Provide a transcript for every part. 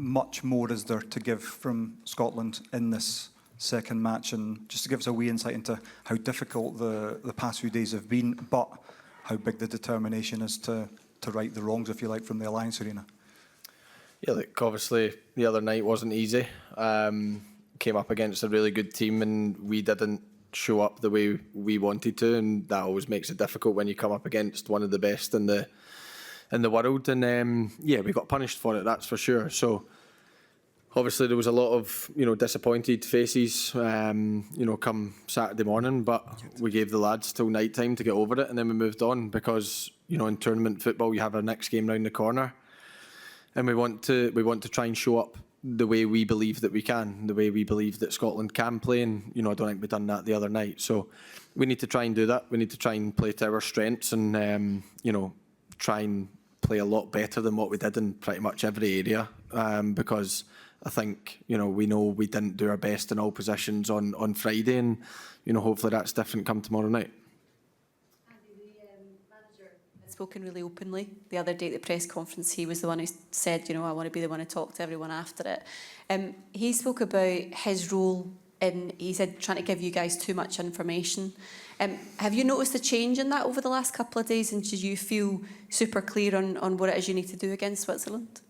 much more is there to give from Scotland in this second match? And just to give us a wee insight into how difficult the past few days have been, but how big the determination is to right the wrongs, if you like, from the Alliance Arena. Yeah, look, obviously the other night wasn't easy. Came up against a really good team and we didn't show up the way we wanted to, and that always makes it difficult when you come up against one of the best in the world. And yeah, we got punished for it, that's for sure. So obviously there was a lot of disappointed faces come Saturday morning, but we gave the lads till night time to get over it, and then we moved on because in tournament football you have our next game round the corner, and we want to try and show up the way we believe that we can, the way we believe that Scotland can play, and I don't think we've done that the other night. So we need to try and do that. We need to try and play to our strengths, and try and play a lot better than what we did in pretty much every area, because I think we know we didn't do our best in all positions on Friday, and hopefully that's different come tomorrow night. Spoken really openly the other day at the press conference. He was the one who said, I want to be the one to talk to everyone after it. He spoke about his role in, he said, trying to give you guys too much information. Have you noticed a change in that over the last couple of days, and did you feel super clear on what it is you need to do against Switzerland?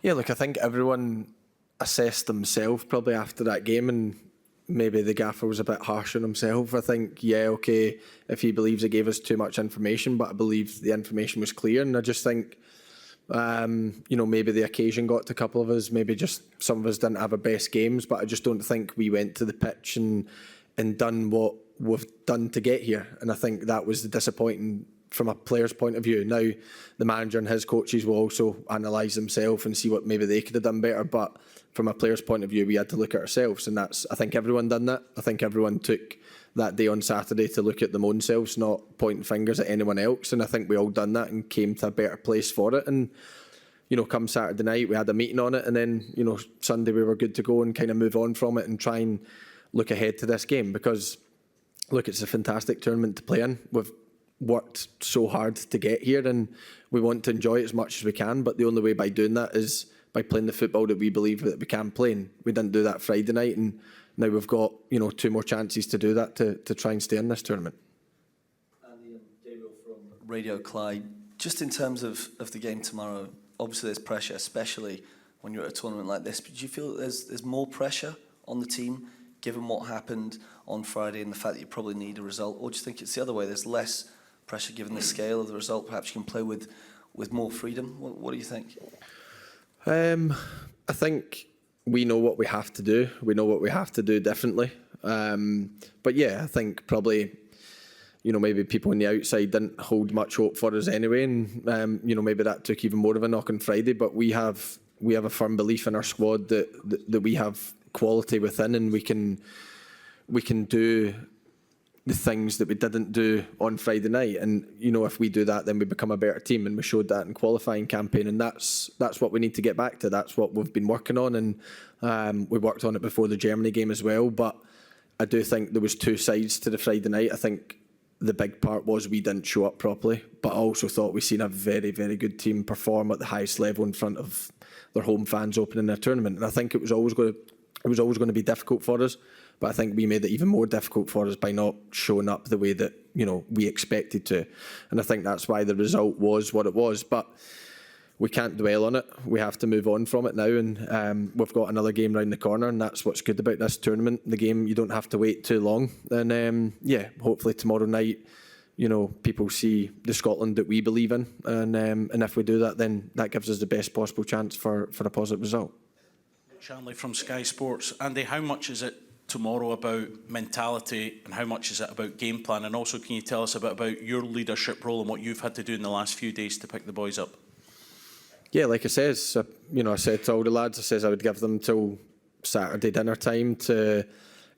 Yeah, look, I think everyone assessed themselves probably after that game, and maybe the gaffer was a bit harsh on himself. I think, yeah, okay, if he believes he gave us too much information, but I believe the information was clear. And I just think, maybe the occasion got to a couple of us. Maybe just some of us didn't have our best games, but I just don't think we went to the pitch and done what we've done to get here. And I think that was the disappointing from a player's point of view. Now, the manager and his coaches will also analyse themselves and see what maybe they could have done better. But from a player's point of view, we had to look at ourselves, and I think everyone done that. I think everyone took that day on Saturday to look at them own selves, not pointing fingers at anyone else. And I think we all done that and came to a better place for it. And come Saturday night, we had a meeting on it, and then Sunday we were good to go and kind of move on from it and try and look ahead to this game, because look, it's a fantastic tournament to play in. We've worked so hard to get here, and we want to enjoy it as much as we can, but the only way by doing that is by playing the football that we believe that we can play. And we didn't do that Friday night, and now we've got 2 more chances to do that to try and stay in this tournament. Andy and Gabriel from Radio Clyde, just in terms of the game tomorrow, obviously there's pressure, especially when you're at a tournament like this, but do you feel that there's more pressure on the team given what happened on Friday and the fact that you probably need a result, or do you think it's the other way, there's less pressure given the scale of the result, perhaps you can play with more freedom? What do you think? I think we know what we have to do. We know what we have to do differently. But yeah, I think probably, maybe people on the outside didn't hold much hope for us anyway, and maybe that took even more of a knock on Friday. But we have a firm belief in our squad that we have quality within, and we can do the things that we didn't do on Friday night. And if we do that, then we become a better team, and we showed that in qualifying campaign, and that's what we need to get back to. That's what we've been working on, and we worked on it before the Germany game as well. But I do think there was 2 sides to the Friday night. I think the big part was we didn't show up properly, but I also thought we seen a very, very good team perform at the highest level in front of their home fans opening their tournament. And I think it was always going to be difficult for us, but I think we made it even more difficult for us by not showing up the way that we expected to. And I think that's why the result was what it was. But we can't dwell on it. We have to move on from it now, and we've got another game round the corner, and that's what's good about this tournament. The game, you don't have to wait too long. And yeah, hopefully tomorrow night, people see the Scotland that we believe in, and if we do that, then that gives us the best possible chance for a positive result. Shanley from Sky Sports. Andy, how much is it tomorrow about mentality, and how much is it about game plan? And also, can you tell us a bit about your leadership role and what you've had to do in the last few days to pick the boys up? Yeah, like I says, I said to all the lads, I says I would give them till Saturday dinner time to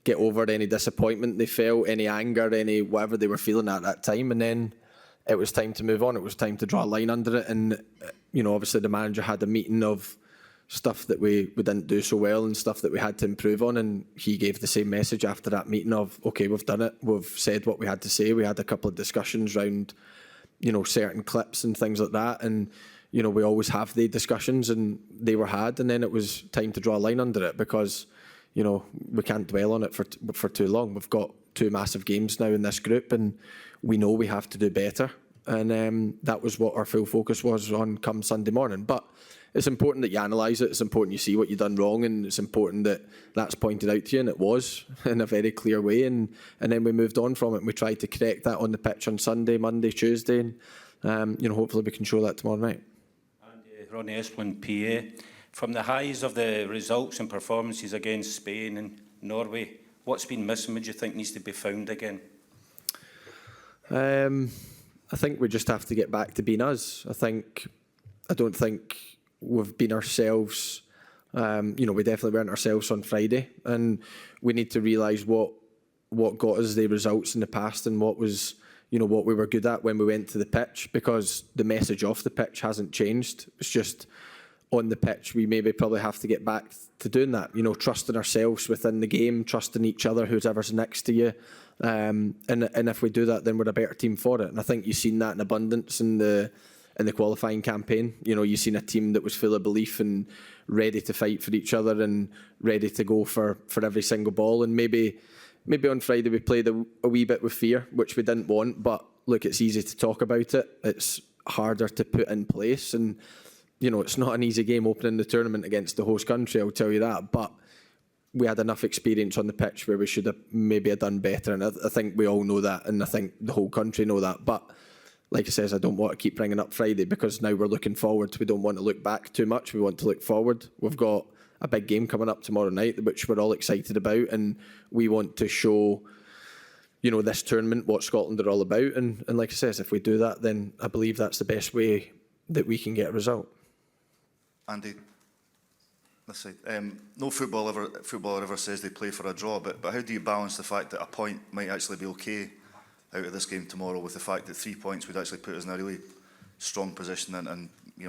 get over any disappointment they felt, any anger, any whatever they were feeling at that time, and then it was time to move on. It was time to draw a line under it, and obviously the manager had a meeting of stuff that we didn't do so well and stuff that we had to improve on, and he gave the same message after that meeting of, okay, we've done it, we've said what we had to say. We had a couple of discussions around certain clips and things like that, and we always have the discussions, and they were had, and then it was time to draw a line under it because, we can't dwell on it for too long. We've got 2 massive games now in this group, and we know we have to do better. And that was what our full focus was on come Sunday morning. But it's important that you analyse it. It's important you see what you've done wrong, and it's important that that's pointed out to you, and it was in a very clear way. And then we moved on from it, and we tried to correct that on the pitch on Sunday, Monday, Tuesday, and hopefully we can show that tomorrow night. And Ronnie Esplin, PA. From the highs of the results and performances against Spain and Norway, what's been missing, would you think needs to be found again? I think we just have to get back to being us. I don't think we've been ourselves. We definitely weren't ourselves on Friday, and we need to realise what got us the results in the past and what was, what we were good at when we went to the pitch, because the message off the pitch hasn't changed. It's just on the pitch, we maybe probably have to get back to doing that, trusting ourselves within the game, trusting each other, whoever's next to you. And if we do that, then we're a better team for it. And I think you've seen that in abundance in the qualifying campaign. You've seen a team that was full of belief and ready to fight for each other and ready to go for every single ball. And maybe on Friday we played a wee bit with fear, which we didn't want. But look, it's easy to talk about it. It's harder to put in place. And it's not an easy game opening the tournament against the host country, I'll tell you that. But we had enough experience on the pitch where we should have maybe done better. And I think we all know that, and I think the whole country know that. But like I says, I don't want to keep bringing up Friday because now we're looking forward. We don't want to look back too much. We want to look forward. We've got a big game coming up tomorrow night, which we're all excited about. And we want to show, this tournament, what Scotland are all about. And like I says, if we do that, then I believe that's the best way that we can get a result. Andy, no footballer ever says they play for a draw, but how do you balance the fact that a point might actually be okay out of this game tomorrow with the fact that 3 points would actually put us in a really strong position and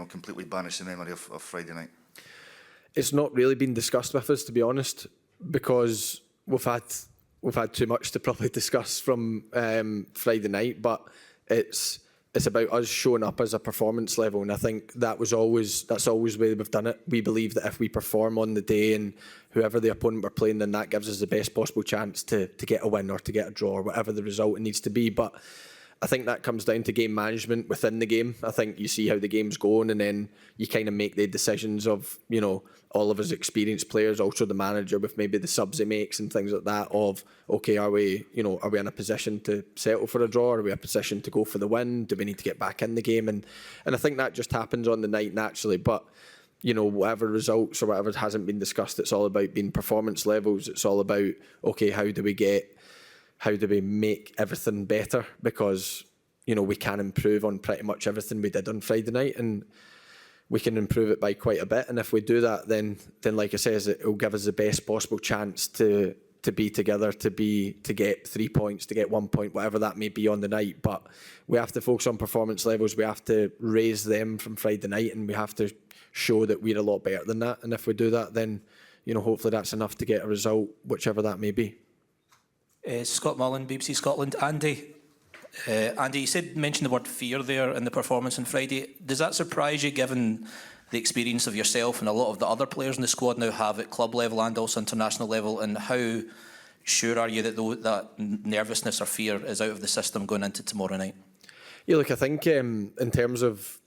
completely banish the memory of Friday night? It's not really been discussed with us, to be honest, because we've had too much to probably discuss from Friday night, but it's about us showing up as a performance level, and I think that's always the way we've done it. We believe that if we perform on the day and whoever the opponent we're playing, then that gives us the best possible chance to get a win or to get a draw or whatever the result it needs to be. But I think that comes down to game management within the game. I think you see how the game's going, and then you kind of make the decisions of, all of us experienced players, also the manager with maybe the subs he makes and things like that of, okay, are we in a position to settle for a draw? Are we in a position to go for the win? Do we need to get back in the game? And I think that just happens on the night naturally. But, whatever results or whatever hasn't been discussed, it's all about being performance levels. It's all about, okay, how do we make everything better? Because, we can improve on pretty much everything we did on Friday night, and we can improve it by quite a bit. And if we do that, then like I says, it will give us the best possible chance to be together, to get 3 points, to get 1 point, whatever that may be on the night. But we have to focus on performance levels. We have to raise them from Friday night, and we have to show that we're a lot better than that. And if we do that, then, hopefully that's enough to get a result, whichever that may be. Scott Mullen, BBC Scotland. Andy, you mentioned the word fear there in the performance on Friday. Does that surprise you, given the experience of yourself and a lot of the other players in the squad now have at club level and also international level? And how sure are you that that nervousness or fear is out of the system going into tomorrow night? Yeah, look, I think in terms of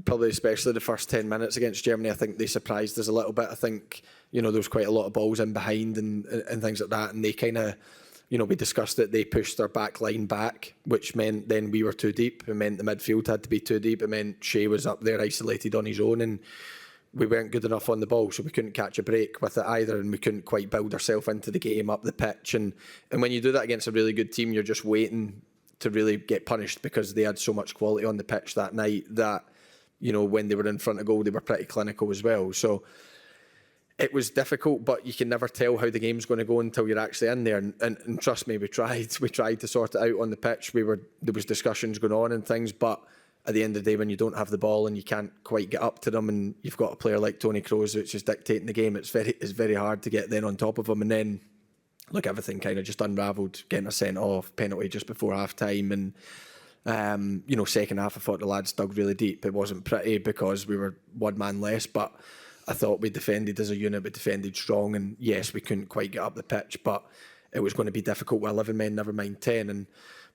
probably especially the first 10 minutes against Germany, I think they surprised us a little bit. I think, there was quite a lot of balls in behind and things like that, and they kind of, we discussed it, they pushed their back line back, which meant then we were too deep. It meant the midfield had to be too deep. It meant Shea was up there isolated on his own, and we weren't good enough on the ball, so we couldn't catch a break with it either, and we couldn't quite build ourselves into the game up the pitch. And when you do that against a really good team, you're just waiting to really get punished, because they had so much quality on the pitch that night that, when they were in front of goal, they were pretty clinical as well. So it was difficult, but you can never tell how the game's going to go until you're actually in there. And trust me, we tried to sort it out on the pitch. There was discussions going on and things, but at the end of the day, when you don't have the ball and you can't quite get up to them, and you've got a player like Tony Kroos which is dictating the game, it's very hard to get then on top of him. And then, look, everything kind of just unravelled, getting a sent off penalty just before half time, and Second half I thought the lads dug really deep. It wasn't pretty because we were one man less, but I thought we defended as a unit, we defended strong, and yes, we couldn't quite get up the pitch, but it was going to be difficult with 11 men, never mind 10.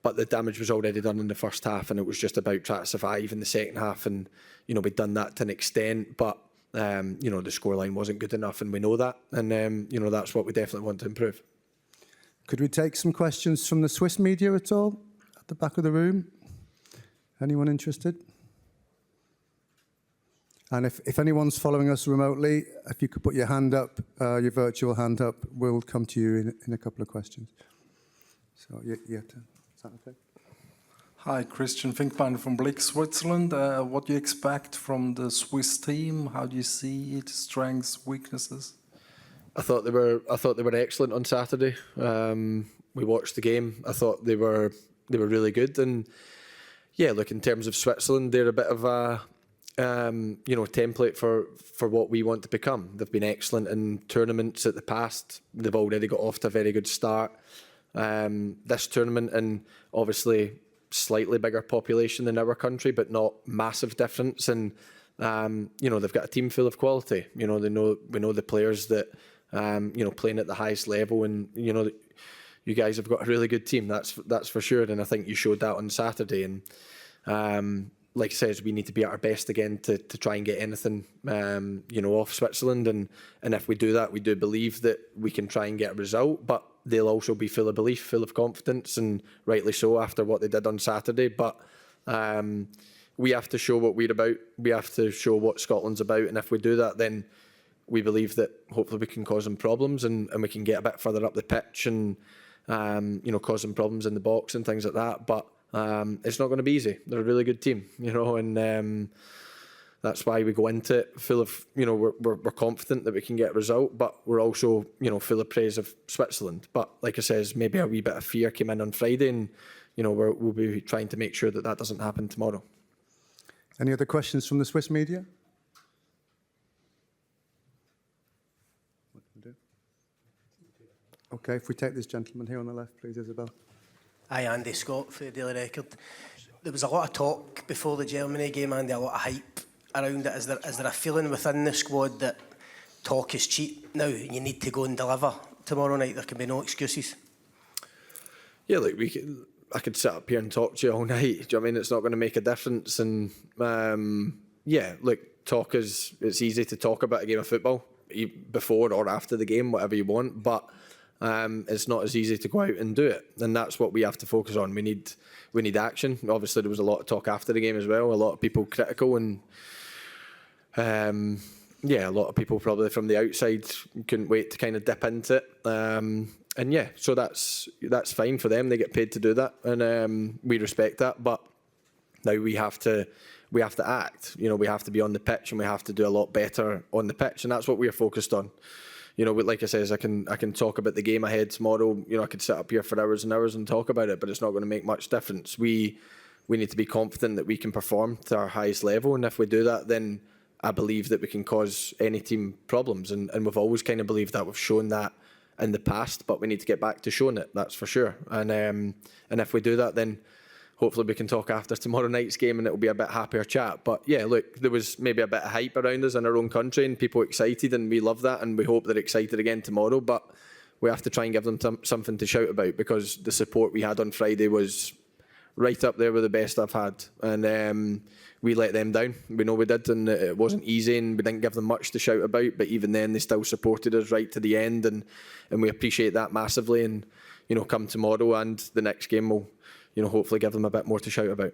But the damage was already done in the first half, and it was just about trying to survive in the second half. And we'd done that to an extent, but the scoreline wasn't good enough, and we know that. And that's what we definitely want to improve. Could we take some questions from the Swiss media at all? At the back of the room? Anyone interested? And if anyone's following us remotely, if you could put your hand up, your virtual hand up, we'll come to you in a couple of questions. So, is that okay? Hi, Christian Finkbeiner from Blick, Switzerland. What do you expect from the Swiss team? How do you see it? Strengths, weaknesses? I thought they were excellent on Saturday. We watched the game. I thought they were really good. And yeah, look, in terms of Switzerland, they're a bit of a template for what we want to become. They've been excellent in tournaments at the past. They've already got off to a very good start. This tournament, and obviously slightly bigger population than our country, but not massive difference. And they've got a team full of quality. We know the players that playing at the highest level, and you guys have got a really good team. That's for sure. And I think you showed that on Saturday. And like I said, we need to be at our best again to try and get anything off Switzerland. And if we do that, we do believe that we can try and get a result. But they'll also be full of belief, full of confidence, and rightly so after what they did on Saturday. But we have to show what we're about. We have to show what Scotland's about. And if we do that, then we believe that hopefully we can cause them problems, and we can get a bit further up the pitch and cause them problems in the box and things like that. But it's not going to be easy. They're a really good team, and that's why we go into it full of, we're confident that we can get a result, but we're also, full of praise of Switzerland. But like I says, maybe a wee bit of fear came in on Friday, and we'll be trying to make sure that doesn't happen tomorrow. Any other questions from the Swiss media? What can we do? Okay, if we take this gentleman here on the left, please, Isabel. Hi, Andy Scott for the Daily Record. There was a lot of talk before the Germany game, Andy, a lot of hype around it. Is there a feeling within the squad that talk is cheap now? You need to go and deliver tomorrow night. There can be no excuses. Yeah, look, I could sit up here and talk to you all night. Do you know what I mean? It's not going to make a difference. And it's easy to talk about a game of football before or after the game, whatever you want, but it's not as easy to go out and do it. And that's what we have to focus on. We need action. Obviously, there was a lot of talk after the game as well. A lot of people critical, and a lot of people probably from the outside couldn't wait to kind of dip into it. So that's fine for them. They get paid to do that, and we respect that. But now we have to act. We have to be on the pitch, and we have to do a lot better on the pitch, and that's what we're focused on. Like I says, I can talk about the game ahead tomorrow. I could sit up here for hours and hours and talk about it, but it's not going to make much difference. We need to be confident that we can perform to our highest level, and if we do that, then I believe that we can cause any team problems, and we've always kind of believed that. We've shown that in the past, but we need to get back to showing it, that's for sure. And if we do that, then hopefully we can talk after tomorrow night's game, and it'll be a bit happier chat. But yeah, look, there was maybe a bit of hype around us in our own country, and people excited, and we love that, and we hope they're excited again tomorrow. But we have to try and give them something to shout about, because the support we had on Friday was right up there with the best I've had. And we let them down. We know we did, and it wasn't easy, and we didn't give them much to shout about. But even then, they still supported us right to the end, and we appreciate that massively. And come tomorrow and the next game, we'll hopefully give them a bit more to shout about.